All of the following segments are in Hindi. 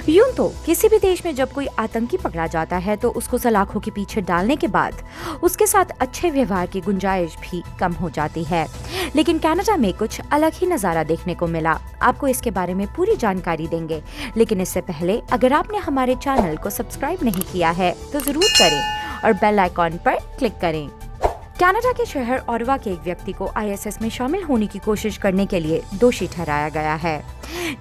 यूं तो किसी भी देश में जब कोई आतंकी पकड़ा जाता है तो उसको सलाखों के पीछे डालने के बाद उसके साथ अच्छे व्यवहार की गुंजाइश भी कम हो जाती है। लेकिन कनाडा में कुछ अलग ही नजारा देखने को मिला। आपको इसके बारे में पूरी जानकारी देंगे, लेकिन इससे पहले अगर आपने हमारे चैनल को सब्सक्राइब नहीं किया है तो जरूर करें और बेल आइकॉन पर क्लिक करें। कनाडा के शहर ओटावा के एक व्यक्ति को आईएसएस में शामिल होने की कोशिश करने के लिए दोषी ठहराया गया है,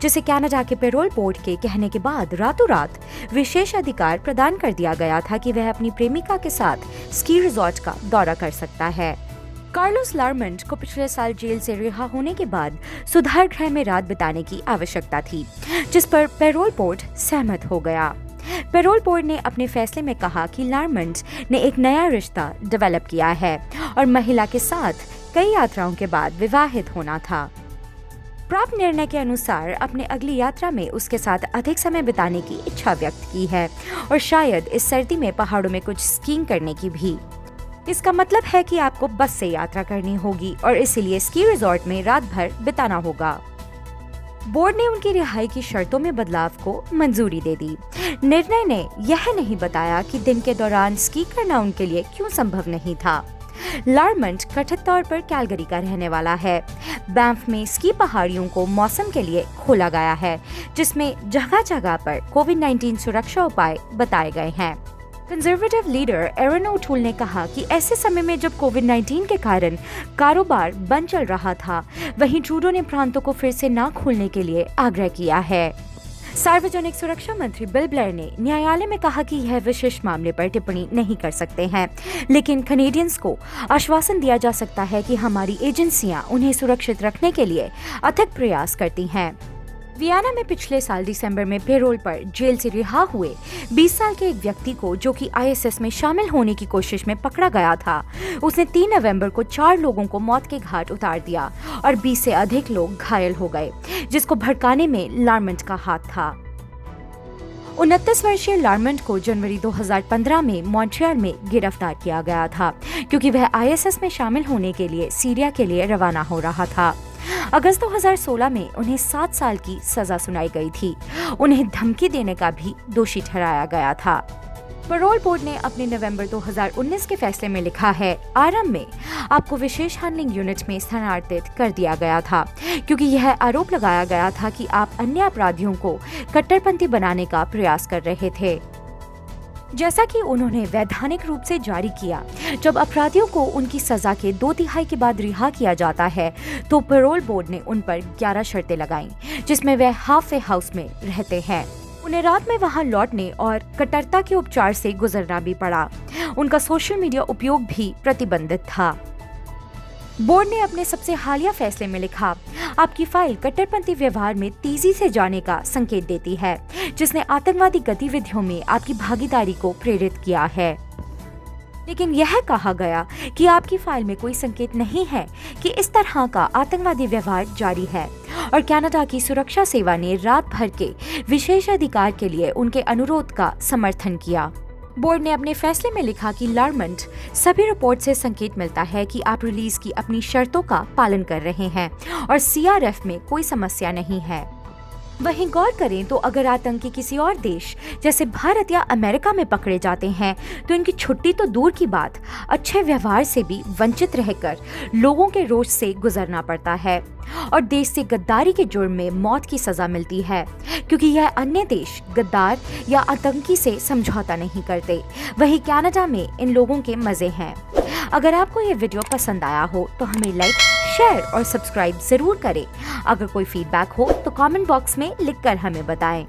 जिसे कनाडा के पेरोल बोर्ड के कहने के बाद रातों रात विशेष अधिकार प्रदान कर दिया गया था कि वह अपनी प्रेमिका के साथ स्की रिजॉर्ट का दौरा कर सकता है। कार्लोस लारमंड को पिछले साल जेल से रिहा होने के बाद सुधार गृह में रात बिताने की आवश्यकता थी, जिस पर पेरोल बोर्ड सहमत हो गया। पेरोल बोर्ड ने अपने फैसले में कहा कि लारमंड ने एक नया रिश्ता डेवलप किया है और महिला के साथ कई यात्राओं के बाद विवाहित होना था। प्राप्त निर्णय के अनुसार अपने अगली यात्रा में उसके साथ अधिक समय बिताने की इच्छा व्यक्त की है और शायद इस सर्दी में पहाड़ों में कुछ स्कीइंग करने की भी। इसका मतलब है कि आपको बस से यात्रा करनी होगी और इसीलिए स्की रिजॉर्ट में रात भर बिताना होगा। बोर्ड ने उनकी रिहाई की शर्तों में बदलाव को मंजूरी दे दी। निर्णय ने यह नहीं बताया कि दिन के दौरान स्की करना उनके लिए क्यों संभव नहीं था। लारमंड कथित तौर पर कैलगरी का रहने वाला है। बैंफ में स्की पहाड़ियों को मौसम के लिए खोला गया है, जिसमें जगह जगह पर कोविड-19 सुरक्षा उपाय बताए गए हैं। कंजर्वेटिव लीडर एरन ओटूल ने कहा कि ऐसे समय में जब कोविड-19 के कारण कारोबार बंद चल रहा था, वहीं ट्रूडो ने प्रांतों को फिर से न खोलने के लिए आग्रह किया है। सार्वजनिक सुरक्षा मंत्री बिल ब्लेयर ने न्यायालय में कहा कि यह विशिष्ट मामले पर टिप्पणी नहीं कर सकते हैं, लेकिन कैनेडियंस को आश्वासन दिया जा सकता है कि हमारी एजेंसियां उन्हें सुरक्षित रखने के लिए अथक प्रयास करती हैं। वियना में पिछले साल दिसंबर में पेरोल पर जेल से रिहा हुए 20 साल के एक व्यक्ति को, जो कि आईएसएस में शामिल होने की कोशिश में पकड़ा गया था, उसने 3 नवंबर को 4 लोगों को मौत के घाट उतार दिया और 20 से अधिक लोग घायल हो गए, जिसको भड़काने में लारमंड का हाथ था। 29 वर्षीय लारमंड को जनवरी 2015 में मॉन्ट्रियल में गिरफ्तार किया गया था, क्योंकि वह आईएसएस में शामिल होने के लिए सीरिया के लिए रवाना हो रहा था। अगस्त 2016 में उन्हें 7 साल की सजा सुनाई गई थी। उन्हें धमकी देने का भी दोषी ठहराया गया था। पेरोल बोर्ड ने अपने नवंबर 2019 के फैसले में लिखा है, आरंभ में आपको विशेष हैंडलिंग यूनिट में स्थानांतरित कर दिया गया था, क्योंकि यह आरोप लगाया गया था कि आप अन्य अपराधियों को कट्टरपंथी बनाने का प्रयास कर रहे थे। जैसा कि उन्होंने वैधानिक रूप से जारी किया, जब अपराधियों को उनकी सजा के 2/3 के बाद रिहा किया जाता है, तो पेरोल बोर्ड ने उन पर 11 शर्तें लगाईं, जिसमें वे हाफ वे हाउस में रहते हैं। उन्हें रात में वहां लौटने और कट्टरता के उपचार से गुजरना भी पड़ा। उनका सोशल मीडिया उपयोग भी प्रतिबंधित था। बोर्ड ने अपने सबसे हालिया फैसले में लिखा, आपकी फाइल कट्टरपंथी व्यवहार में तेजी से जाने का संकेत देती है, जिसने आतंकवादी गतिविधियों में आपकी भागीदारी को प्रेरित किया है। लेकिन यह कहा गया कि आपकी फाइल में कोई संकेत नहीं है कि इस तरह का आतंकवादी व्यवहार जारी है, और कनाडा की सुरक्षा सेवा ने रात भर के विशेष अधिकार के लिए उनके अनुरोध का समर्थन किया। बोर्ड ने अपने फैसले में लिखा कि लारमंड, सभी रिपोर्ट से संकेत मिलता है कि आप रिलीज की अपनी शर्तों का पालन कर रहे हैं और सीआरएफ में कोई समस्या नहीं है। वहीं गौर करें तो अगर आतंकी किसी और देश जैसे भारत या अमेरिका में पकड़े जाते हैं, तो इनकी छुट्टी तो दूर की बात, अच्छे व्यवहार से भी वंचित रहकर लोगों के रोष से गुजरना पड़ता है और देश से गद्दारी के जुर्म में मौत की सजा मिलती है, क्योंकि यह अन्य देश गद्दार या आतंकी से समझौता नहीं करते। वहीं कनाडा में इन लोगों के मजे हैं। अगर आपको ये वीडियो पसंद आया हो तो हमें लाइक, शेयर और सब्सक्राइब जरूर करें। अगर कोई फीडबैक हो तो कमेंट बॉक्स में लिखकर हमें बताएं।